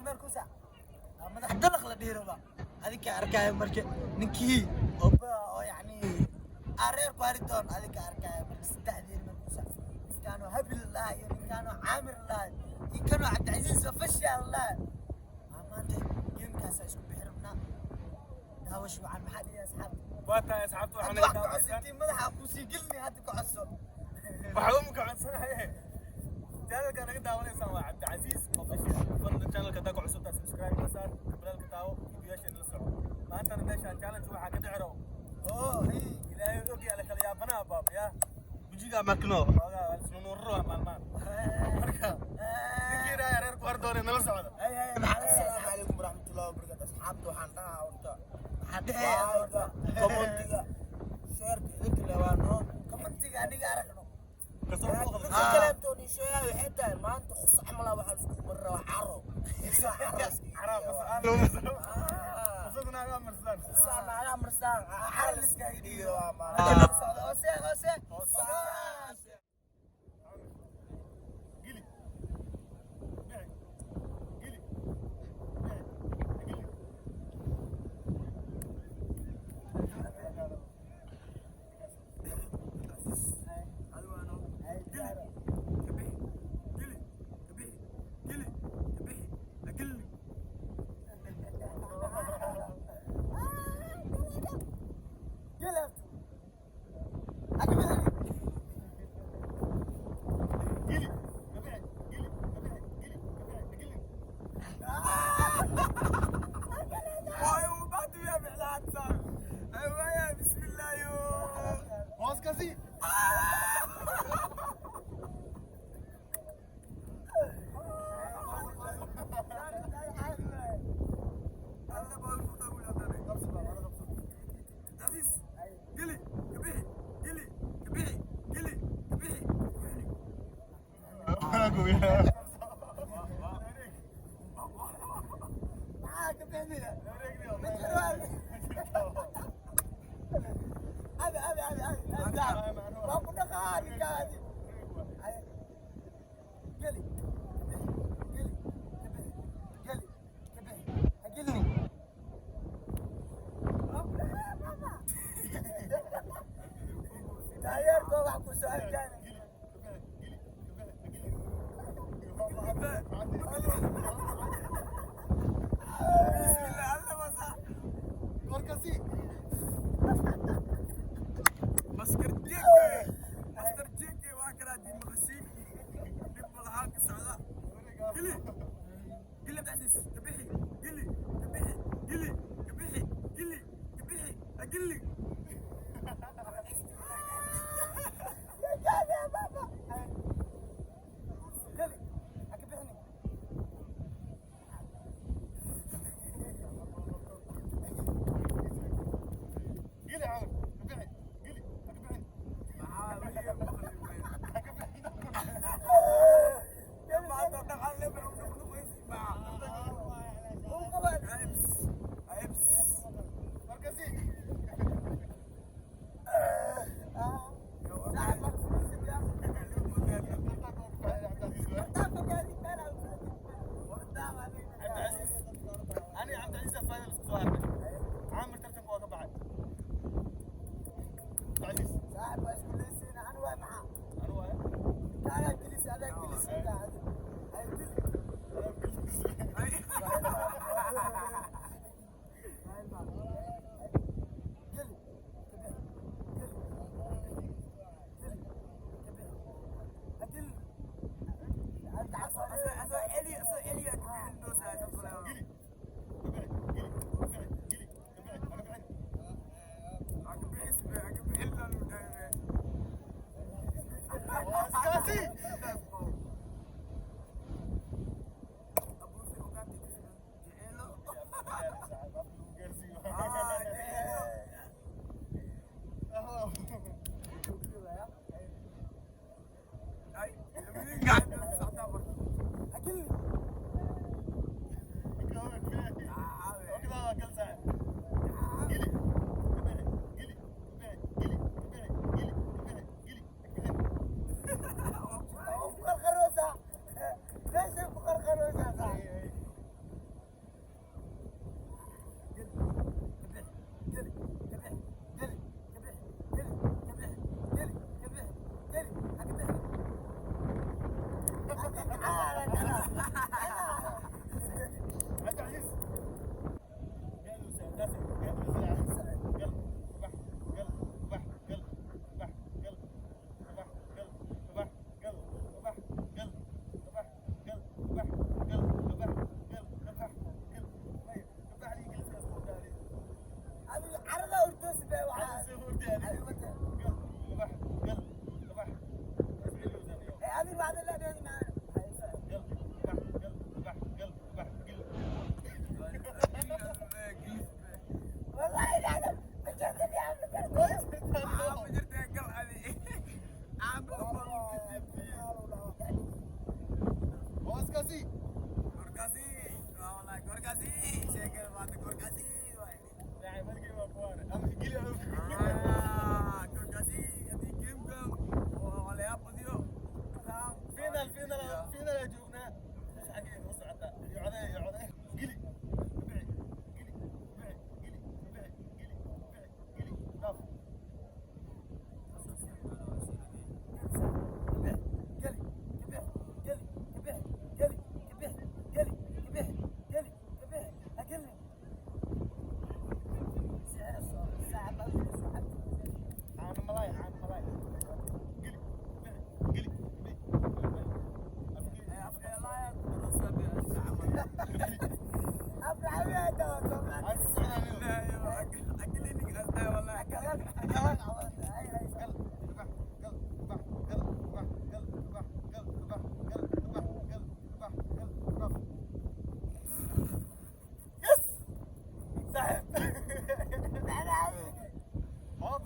مال كوسع مدح دلق لا ديربا هذيك اركاي مركه نكي او يعني ارير كواريتون هذيك اركاي مركه استحدير مال كوسع كانوا هبل الله كانوا عامر الله كانوا عبد العزيز وفشل الله ما انت جيم كاس اسكو بحرمنا داوش وعن محل يا اصحاب واتا يا اصحاب waxaan ka cusubtay madaxa ku sii gelni hadda ku cusub waxaan ka codsanahay channelka naga daawanaysan waa Cabdi Aziz official fadlan channelka daa ku cusubta subscribe ka saar kabalka taawo videoyaasha la soco maanta meeshaan challenge waxa ka dhacro ilaahay ogi ala kala yaabana baab ya bujiga makno waga sunurro maalmaan marka ninkiina yareer ku ardoone nala socda assalaamu calaykum waraxmatullaahi wabarakaatuh asxaabta waxaan dhahaa horta commentiga sheerka idinka lewaano commentiga aniga aragno kalaamtoodii sheegayo waxay tahay maanta khus camala waxaa isku marra wax caro naaga marsaan caro liskaga dhiiyo hoose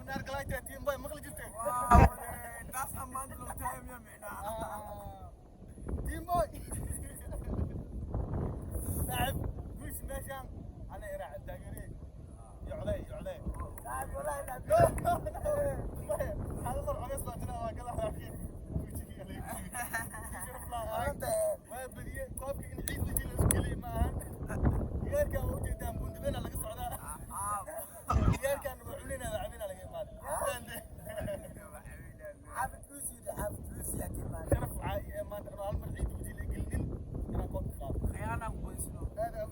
دار قلايتي تيم باي مخلي جبتي taas ammaan loo taamiya micnaa تيم باي لاعب مش ماشان انا يراعي الداقري يعلي لاعب والله لاعب هذا مر على اسمع ترى كذا اخير ما بدي قابك نعيد وجه الاشكاليه معها غير كان وجه دام كنت بين لقى صعداء غير كان عملنا لاعبين على قيمات حافظ فلوسي يا كمان شرف ما ترى المر عيد وجه اللي قلنين انا كنت خاف خيانة كويس هذا